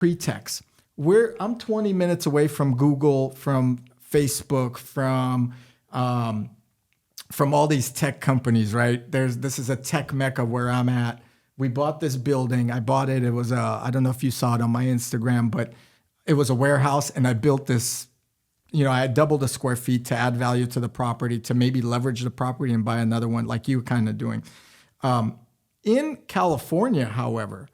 pretext. I'm 20 minutes away from Google, from Facebook, from all these tech companies, right? This is a tech mecca where I'm at. We bought this building. I bought it. It was I don't know if you saw it on my Instagram, but it was a warehouse, and I built this. I had doubled the square feet to add value to the property, to maybe leverage the property and buy another one, like you kind of doing. In California, however,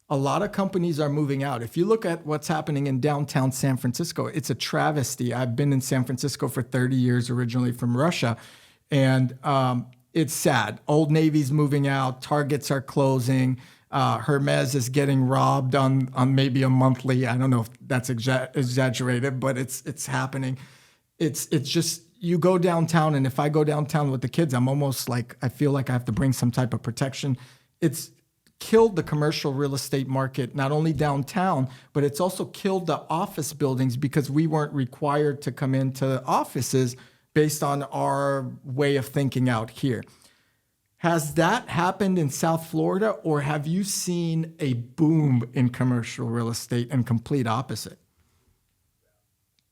a lot of companies are moving out. If you look at what's happening in downtown San Francisco, it's a travesty. I've been in San Francisco for 30 years, originally from Russia, and it's sad. Old Navy's moving out. Targets are closing. Hermes is getting robbed on maybe a monthly. I don't know if that's exaggerated, but it's happening. It's just, you go downtown, and if I go downtown with the kids, I'm almost like, I feel like I have to bring some type of protection. It's killed the commercial real estate market, not only downtown, but it's also killed the office buildings because we weren't required to come into offices based on our way of thinking out here. Has that happened in South Florida, or have you seen a boom in commercial real estate and complete opposite?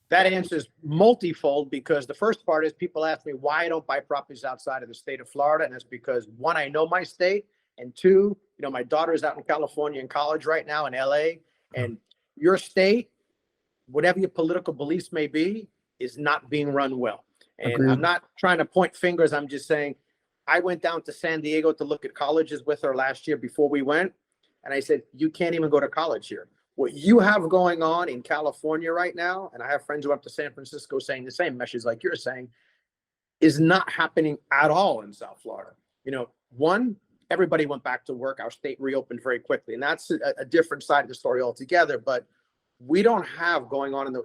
That answer is multifold, because the first part is people ask me why I don't buy properties outside of the state of Florida. And that's because, one, I know my state, and two, my daughter's out in California in college right now in LA, and your state, whatever your political beliefs may be, is not being run well. And agreed. I'm not trying to point fingers. I'm just saying, I went down to San Diego to look at colleges with her last year before we went. And I said, you can't even go to college here. What you have going on in California right now, and I have friends who went up to San Francisco saying the same message like you're saying, is not happening at all in South Florida. One, everybody went back to work. Our state reopened very quickly. And that's a different side of the story altogether. But we don't have going on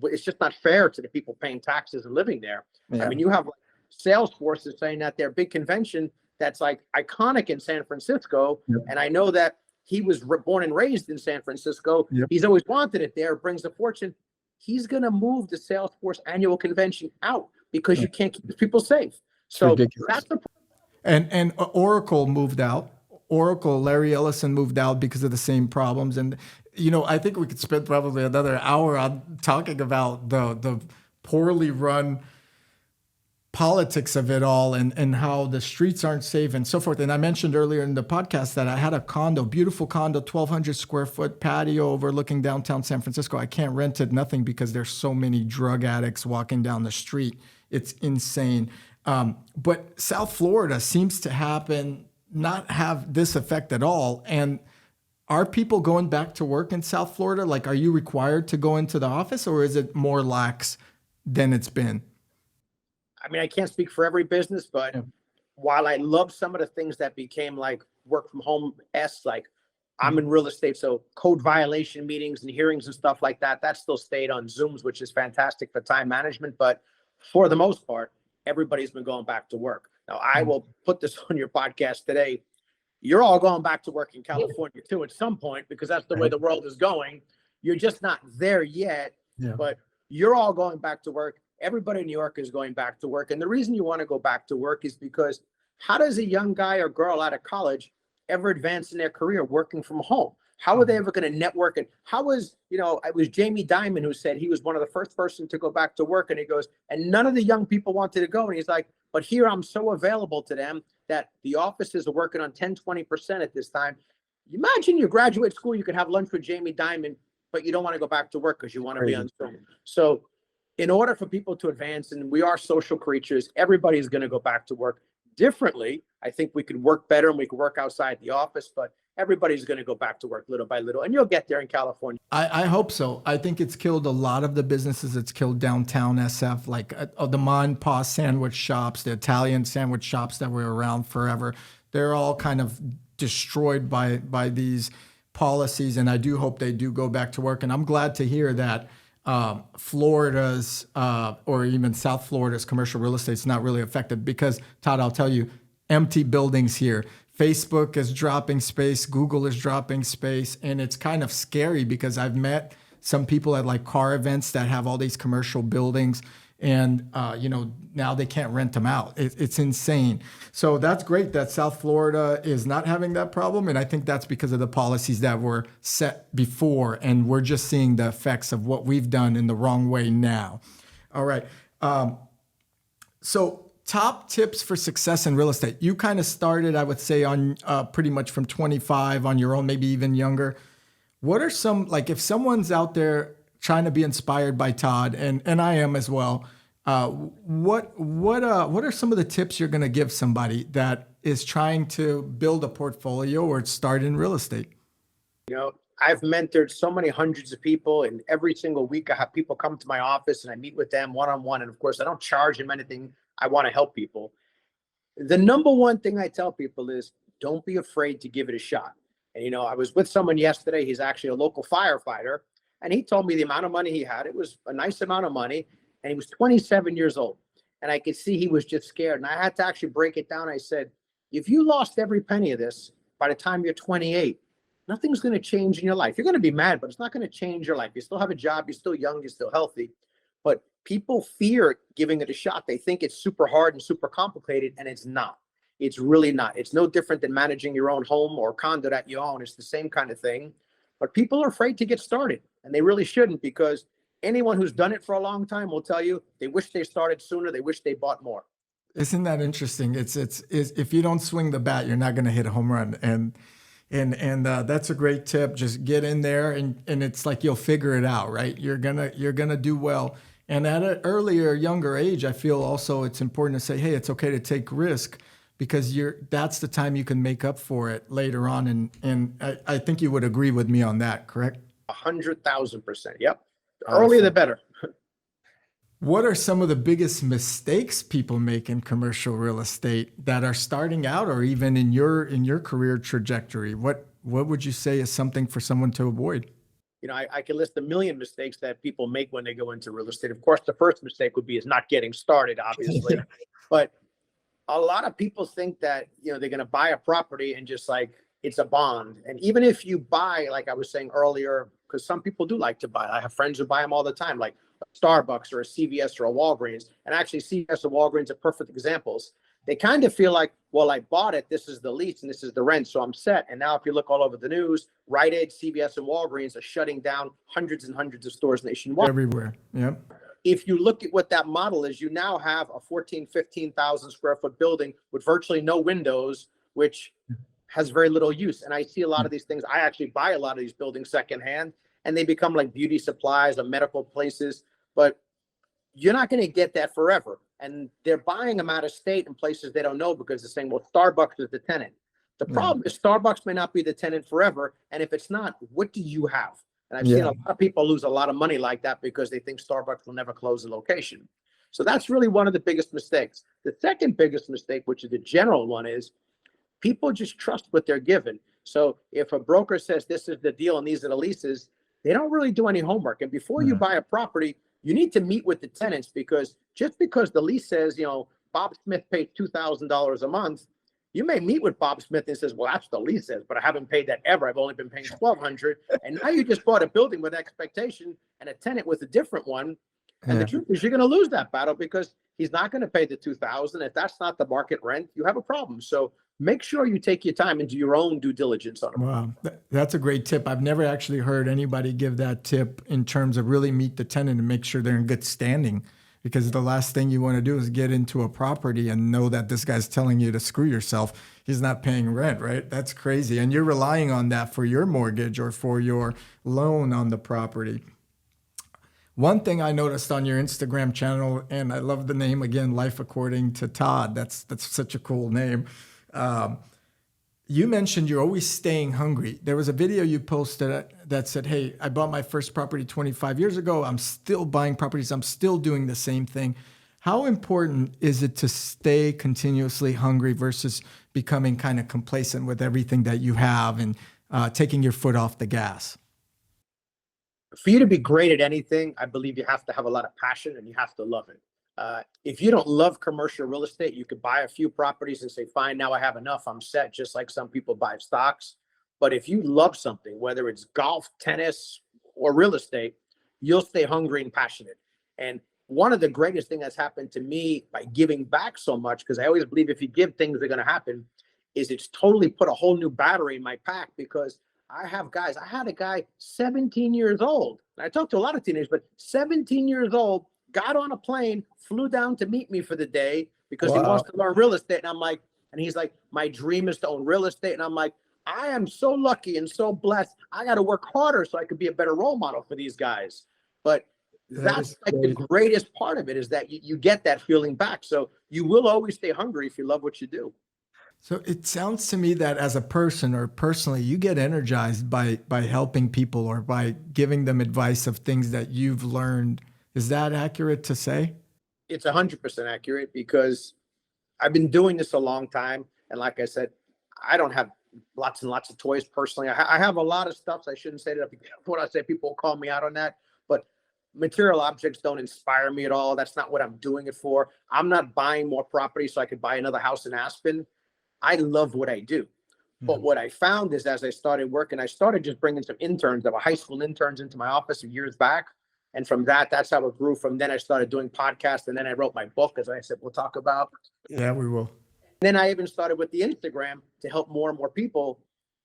it's just not fair to the people paying taxes and living there. Yeah. I mean, you have Salesforce is saying that their big convention that's like iconic in San Francisco. Yep. And I know that he was born and raised in San Francisco. Yep. He's always wanted it there, brings a fortune. He's going to move the Salesforce annual convention out because you can't keep the people safe. So that's the problem. And Oracle moved out. Larry Ellison moved out because of the same problems. And, I think we could spend probably another hour on talking about the poorly run politics of it all, and how the streets aren't safe and so forth. And I mentioned earlier in the podcast that I had a beautiful condo, 1,200 square foot patio overlooking downtown San Francisco. I can't rent it, nothing, because there's so many drug addicts walking down the street. It's insane. But South Florida seems to not have this effect at all. And are people going back to work in South Florida? Like, are you required to go into the office, or is it more lax than it's been? I mean, I can't speak for every business, but while I love some of the things that became like work from home like I'm in real estate, so code violation meetings and hearings and stuff like that, that still stayed on Zooms, which is fantastic for time management. But for the most part, everybody's been going back to work. Now, I will put this on your podcast today. You're all going back to work in California too at some point, because that's the way the world is going. You're just not there yet, but you're all going back to work. Everybody in New York is going back to work. And the reason you want to go back to work is because how does a young guy or girl out of college ever advance in their career working from home? How are they ever going to network? And how was, it was Jamie Dimon who said he was one of the first person to go back to work. And he goes, and none of the young people wanted to go. And he's like, but here I'm so available to them that the offices are working on 10, 20% at this time. Imagine you graduate school, you could have lunch with Jamie Dimon, but you don't want to go back to work because you want to be on Zoom. So in order for people to advance, and we are social creatures, everybody's going to go back to work differently. I think we could work better and we could work outside the office, but everybody's going to go back to work little by little, and you'll get there in California. I hope so. I think it's killed a lot of the businesses. It's killed downtown SF, like the mom and pop sandwich shops, the Italian sandwich shops that were around forever. They're all kind of destroyed by these policies, and I do hope they do go back to work. And I'm glad to hear that Florida's or even South Florida's commercial real estate is not really affected, because, Todd, I'll tell you, empty buildings here. Facebook is dropping space, Google is dropping space, and it's kind of scary because I've met some people at like car events that have all these commercial buildings, and now they can't rent them out. It's insane. So that's great that South Florida is not having that problem, and I think that's because of the policies that were set before, and we're just seeing the effects of what we've done in the wrong way now. All right. So top tips for success in real estate. You kind of started, I would say, on pretty much from 25 on your own, maybe even younger. What are some, like if someone's out there trying to be inspired by Todd, and I am as well, what are some of the tips you're going to give somebody that is trying to build a portfolio or start in real estate? I've mentored so many hundreds of people, and every single week I have people come to my office and I meet with them one-on-one. And of course, I don't charge them anything. I want to help people. The number one thing I tell people is don't be afraid to give it a shot. And, I was with someone yesterday. He's actually a local firefighter. And he told me the amount of money he had. It was a nice amount of money. And he was 27 years old. And I could see he was just scared. And I had to actually break it down. I said, if you lost every penny of this by the time you're 28, nothing's going to change in your life. You're going to be mad, but it's not going to change your life. You still have a job. You're still young. You're still healthy. But people fear giving it a shot. They think it's super hard and super complicated, and it's not. It's really not. It's no different than managing your own home or condo that you own. It's the same kind of thing. But people are afraid to get started, and they really shouldn't, because anyone who's done it for a long time will tell you they wish they started sooner. They wish they bought more. Isn't that interesting? It's if you don't swing the bat, you're not going to hit a home run. And that's a great tip. Just get in there, and it's like you'll figure it out, right? You're gonna do well. And at an earlier, younger age, I feel also it's important to say, hey, it's okay to take risk, because that's the time you can make up for it later on. And I think you would agree with me on that, correct? 100,000%. Yep. The earlier the better. What are some of the biggest mistakes people make in commercial real estate that are starting out, or even in your career trajectory? What would you say is something for someone to avoid? I can list a million mistakes that people make when they go into real estate. Of course, the first mistake would be is not getting started, obviously. But a lot of people think that, they're going to buy a property and just like it's a bond. And even if you buy, like I was saying earlier, because some people do like to buy. I have friends who buy them all the time, like a Starbucks or a CVS or a Walgreens. And actually, CVS and Walgreens are perfect examples. They kind of feel like, well, I bought it. This is the lease and this is the rent. So I'm set. And now if you look all over the news, Rite Aid, CVS, and Walgreens are shutting down hundreds and hundreds of stores nationwide. Everywhere. Yep. If you look at what that model is, you now have a 15,000 square foot building with virtually no windows, which has very little use. And I see a lot of these things. I actually buy a lot of these buildings secondhand, and they become like beauty supplies or medical places. But you're not going to get that forever. And they're buying them out of state in places they don't know, because they're saying, well, Starbucks is the tenant. The problem is Starbucks may not be the tenant forever. And if it's not, what do you have? And I've seen a lot of people lose a lot of money like that because they think Starbucks will never close the location. So that's really one of the biggest mistakes. The second biggest mistake, which is the general one, is people just trust what they're given. So if a broker says this is the deal and these are the leases, they don't really do any homework. And before you buy a property, you need to meet with the tenants, because just because the lease says, Bob Smith pays $2,000 a month, you may meet with Bob Smith and says, well, that's what the lease says, but I haven't paid that ever. I've only been paying $1,200. And now you just bought a building with expectation and a tenant with a different one. And the truth is you're going to lose that battle, because he's not going to pay the $2,000. If that's not the market rent, you have a problem. So make sure you take your time and do your own due diligence on it. Wow, that's a great tip. I've never actually heard anybody give that tip in terms of really meet the tenant and make sure they're in good standing, because the last thing you want to do is get into a property and know that this guy's telling you to screw yourself. He's not paying rent, right? That's crazy. And you're relying on that for your mortgage or for your loan on the property. One thing I noticed on your Instagram channel, and I love the name again, Life According to Todd. That's such a cool name. You mentioned you're always staying hungry. There was a video you posted that said, hey, I bought my first property 25 years ago. I'm still buying properties. I'm still doing the same thing. How important is it to stay continuously hungry versus becoming kind of complacent with everything that you have and taking your foot off the gas? For you to be great at anything, I believe you have to have a lot of passion and you have to love it. If you don't love commercial real estate, you could buy a few properties and say, fine, now I have enough, I'm set, just like some people buy stocks. But if you love something, whether it's golf, tennis, or real estate, you'll stay hungry and passionate. And one of the greatest things that's happened to me by giving back so much, because I always believe if you give, things are going to happen, is it's totally put a whole new battery in my pack. Because I have guys, I had a guy 17 years old. I talked to a lot of teenagers, but 17 years old, got on a plane, flew down to meet me for the day because he Wow. wants to learn real estate. And I'm like, and he's like, my dream is to own real estate. And I'm like, I am so lucky and so blessed. I got to work harder so I could be a better role model for these guys. But That that's is like the great. greatest part of it, is that you get that feeling back. So you will always stay hungry if you love what you do. So it sounds to me that as a person or personally, you get energized by helping people or by giving them advice of things that you've learned. Is that accurate to say? It's 100% accurate, because I've been doing this a long time. And like I said, I don't have lots and lots of toys personally. I have a lot of stuff. So I shouldn't say that. What I say, people will call me out on that. But material objects don't inspire me at all. That's not what I'm doing it for. I'm not buying more property so I could buy another house in Aspen. I love what I do. But Mhm. what I found is, as I started working, I started just bringing some interns that were high school interns into my office years back. And from that, that's how it grew. From then I started doing podcasts, and then I wrote my book, as I said, we'll talk about. Yeah, we will. Then I even started with the Instagram to help more and more people.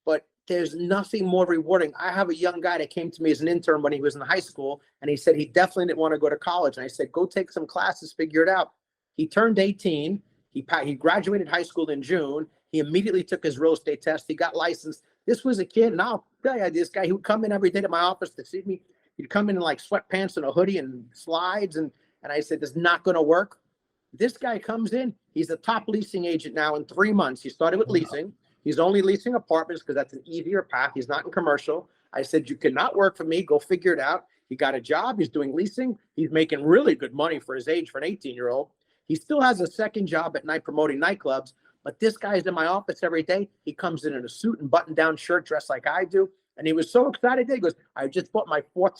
But there's nothing more rewarding. I have a young guy that came to me as an intern when he was in high school, and he said he definitely didn't want to go to college. And I said, go take some classes, figure it out. He turned 18. He graduated high school in June. He immediately took his real estate test. He got licensed. This was a kid. And I'll tell you, this guy, he would come in every day to my office to see me. He'd come in like sweatpants and a hoodie and slides. And I said, this is not going to work. This guy comes in. He's a top leasing agent now in 3 months. He started with leasing. He's only leasing apartments because that's an easier path. He's not in commercial. I said, you cannot work for me. Go figure it out. He got a job. He's doing leasing. He's making really good money for his age, for an 18-year-old. He still has a second job at night promoting nightclubs. But this guy's in my office every day. He comes in a suit and button-down shirt, dressed like I do. And he was so excited. He goes, I just bought my fourth